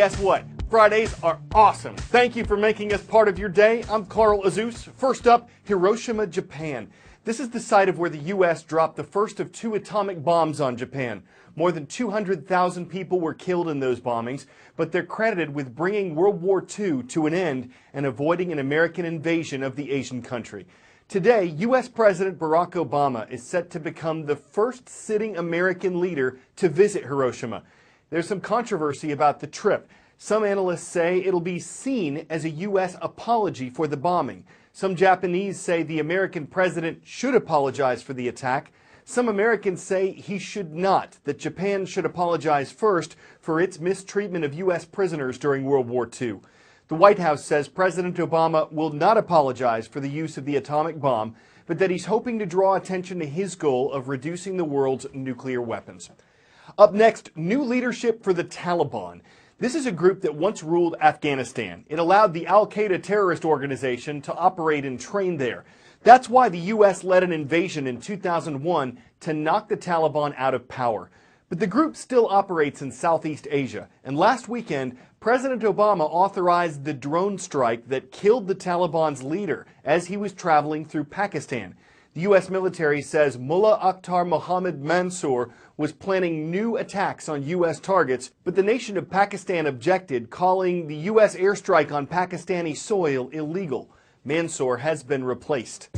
guess what? Fridays are awesome. Thank you for making us part of your day. I'm Carl Azuz. First up, Hiroshima, Japan. This is the site of where the U.S. dropped the first of 2 atomic bombs on Japan. More than 200,000 people were killed in those bombings, but they're credited with bringing World War II to an end and avoiding an American invasion of the Asian country. Today, U.S. President Barack Obama is set to become the first sitting American leader to visit Hiroshima. There's some controversy about the trip. Some analysts say it'll be seen as a U.S. apology for the bombing. Some Japanese say the American president should apologize for the attack. Some Americans say he should not, that Japan should apologize first for its mistreatment of U.S. prisoners during World War II. The White House says President Obama will not apologize for the use of the atomic bomb, but that he's hoping to draw attention to his goal of reducing the world's nuclear weapons. Up next, new leadership for the Taliban. This is a group that once ruled Afghanistan. It allowed the Al-Qaeda terrorist organization to operate and train there. That's why the U.S. led an invasion in 2001 to knock the Taliban out of power. But the group still operates in Southeast Asia, and last weekend, President Obama authorized the drone strike that killed the Taliban's leader as he was traveling through Pakistan. The U.S. military says Mullah Akhtar Mohammad Mansour was planning new attacks on U.S. targets, but the nation of Pakistan objected, calling the U.S. airstrike on Pakistani soil illegal. Mansour has been replaced.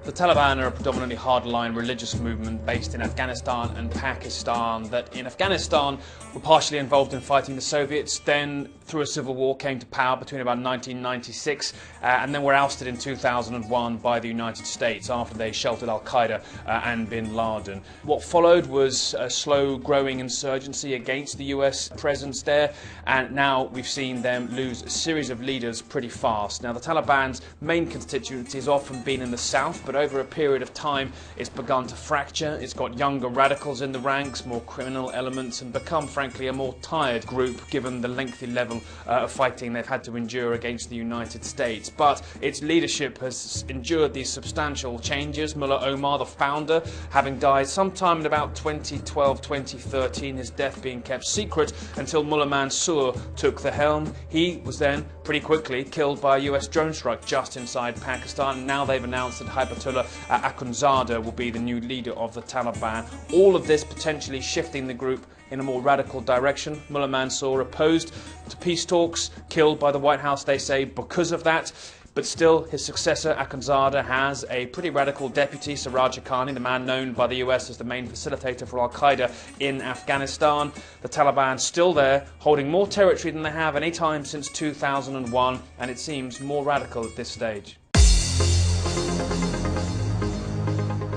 The Taliban are a predominantly hardline religious movement based in Afghanistan and Pakistan that in Afghanistan were partially involved in fighting the Soviets, then through a civil war came to power between about 1996 and then were ousted in 2001 by the United States after they sheltered Al-Qaeda and bin Laden. What followed was a slow growing insurgency against the US presence there, and now we've seen them lose a series of leaders pretty fast. Now the Taliban's main constituency has often been in the south, but over a period of time it's begun to fracture. It's got younger radicals in the ranks, more criminal elements, and become frankly a more tired group given the lengthy level of fighting they've had to endure against the United States. But its leadership has endured these substantial changes. Mullah Omar, the founder, having died sometime in about 2012-2013, his death being kept secret until Mullah Mansour took the helm. He was then pretty quickly killed by a US drone strike just inside Pakistan. Now they've announced that Haibatullah Akhundzada will be the new leader of the Taliban. All of this potentially shifting the group in a more radical direction. Mullah Mansour opposed to peace talks, killed by the White House, they say, because of that. But still, his successor, Akhundzada, has a pretty radical deputy, Siraj Haqqani, the man known by the US as the main facilitator for Al-Qaeda in Afghanistan. The Taliban still there, holding more territory than they have any time since 2001, and it seems more radical at this stage.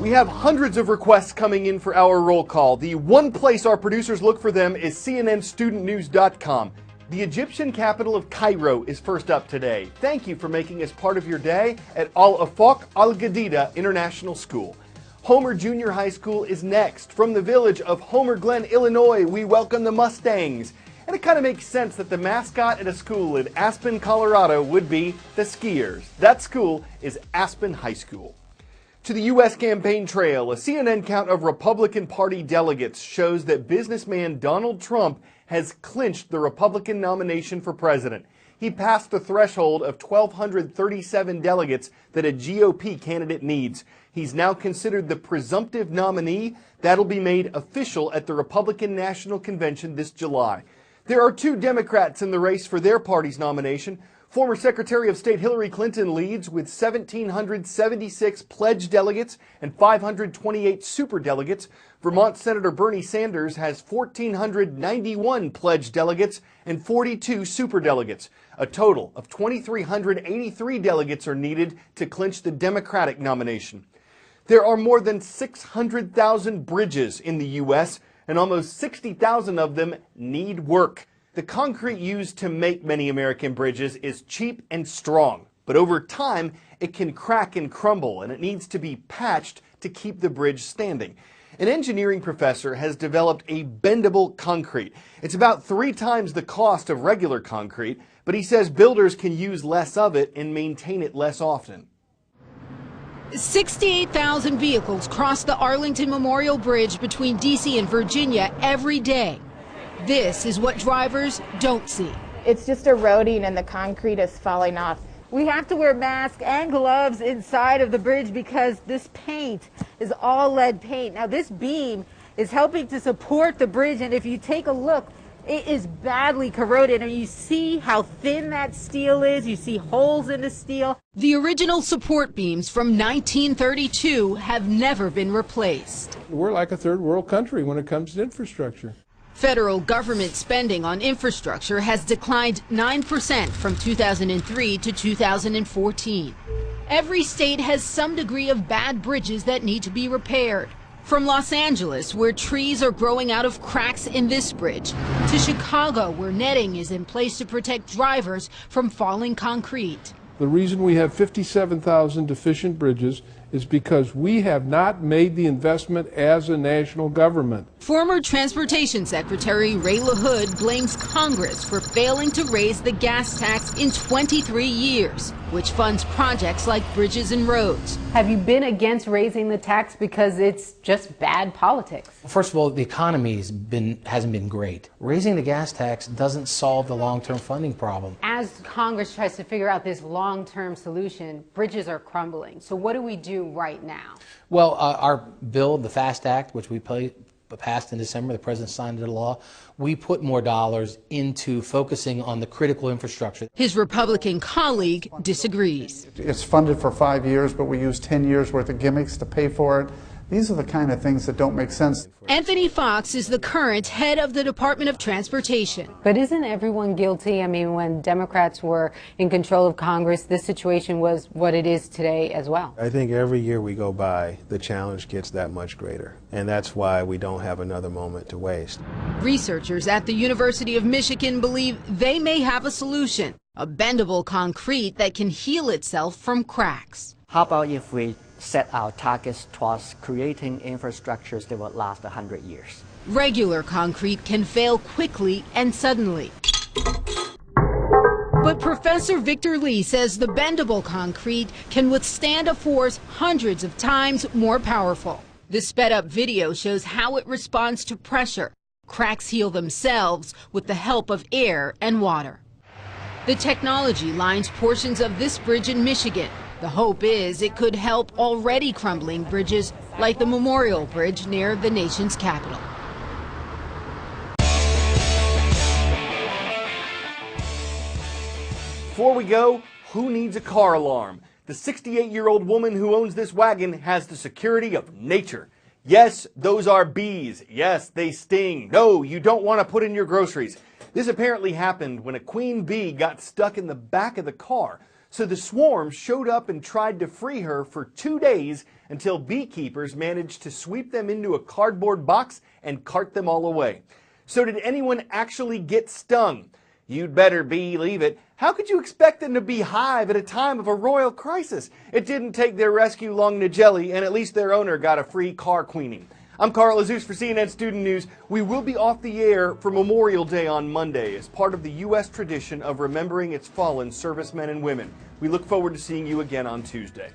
We have hundreds of requests coming in for our roll call. The one place our producers look for them is CNNStudentNews.com. The Egyptian capital of Cairo is first up today. Thank you for making us part of your day at Al Afaq Al Gadida International School. Homer Junior High School is next. From the village of Homer Glen, Illinois, we welcome the Mustangs. And it kind of makes sense that the mascot at a school in Aspen, Colorado would be the Skiers. That school is Aspen High School. To the U.S. campaign trail, a CNN count of Republican Party delegates shows that businessman Donald Trump has clinched the Republican nomination for president. He passed the threshold of 1,237 delegates that a GOP candidate needs. He's now considered the presumptive nominee. That'll be made official at the Republican National Convention this July. There are 2 Democrats in the race for their party's nomination. Former Secretary of State Hillary Clinton leads with 1,776 pledged delegates and 528 superdelegates. Vermont Senator Bernie Sanders has 1,491 pledged delegates and 42 superdelegates. A total of 2,383 delegates are needed to clinch the Democratic nomination. There are more than 600,000 bridges in the U.S., and almost 60,000 of them need work. The concrete used to make many American bridges is cheap and strong, but over time it can crack and crumble, and it needs to be patched to keep the bridge standing. An engineering professor has developed a bendable concrete. It's about 3 times the cost of regular concrete, but he says builders can use less of it and maintain it less often. 68,000 vehicles cross the Arlington Memorial Bridge between D.C. and Virginia every day. This is what drivers don't see. It's just eroding and the concrete is falling off. We have to wear masks and gloves inside of the bridge because this paint is all lead paint. Now this beam is helping to support the bridge, and if you take a look, it is badly corroded, and you see how thin that steel is. You see holes in the steel. The original support beams from 1932 have never been replaced. We're like a third world country when it comes to infrastructure. Federal government spending on infrastructure has declined 9% from 2003 to 2014. Every state has some degree of bad bridges that need to be repaired. From Los Angeles, where trees are growing out of cracks in this bridge, to Chicago, where netting is in place to protect drivers from falling concrete. The reason we have 57,000 deficient bridges is because we have not made the investment as a national government. Former Transportation Secretary Ray LaHood blames Congress for failing to raise the gas tax in 23 years, which funds projects like bridges and roads. Have you been against raising the tax because it's just bad politics? First of all, the economy hasn't been great. Raising the gas tax doesn't solve the long-term funding problem. As Congress tries to figure out this long-term solution, bridges are crumbling. So what do we do right now? Well, our bill, the FAST Act, which we passed in December, the President signed into law, we put more dollars into focusing on the critical infrastructure. His Republican colleague disagrees. It's funded for 5 years, but we use 10 years worth of gimmicks to pay for it. These are the kind of things that don't make sense. Anthony Fox is the current head of the Department of Transportation. But isn't everyone guilty? I mean, when Democrats were in control of Congress, this situation was what it is today as well. I think every year we go by, the challenge gets that much greater. And that's why we don't have another moment to waste. Researchers at the University of Michigan believe they may have a solution, a bendable concrete that can heal itself from cracks. How about if we set our targets towards creating infrastructures that will last 100 years? Regular concrete can fail quickly and suddenly. But Professor Victor Lee says the bendable concrete can withstand a force hundreds of times more powerful. This sped-up video shows how it responds to pressure. Cracks heal themselves with the help of air and water. The technology lines portions of this bridge in Michigan. The hope is it could help already crumbling bridges like the Memorial Bridge near the nation's capital. Before we go, who needs a car alarm? The 68-year-old woman who owns this wagon has the security of nature. Yes, those are bees. Yes, they sting. No, you don't want to put in your groceries. This apparently happened when a queen bee got stuck in the back of the car. So the swarm showed up and tried to free her for 2 days until beekeepers managed to sweep them into a cardboard box and cart them all away. So did anyone actually get stung? You'd better believe it. How could you expect them to beehive at a time of a royal crisis? It didn't take their rescue long to jelly, and at least their owner got a free car queening. I'm Carl Azus for CNN Student News. We will be off the air for Memorial Day on Monday as part of the U.S. tradition of remembering its fallen servicemen and women. We look forward to seeing you again on Tuesday.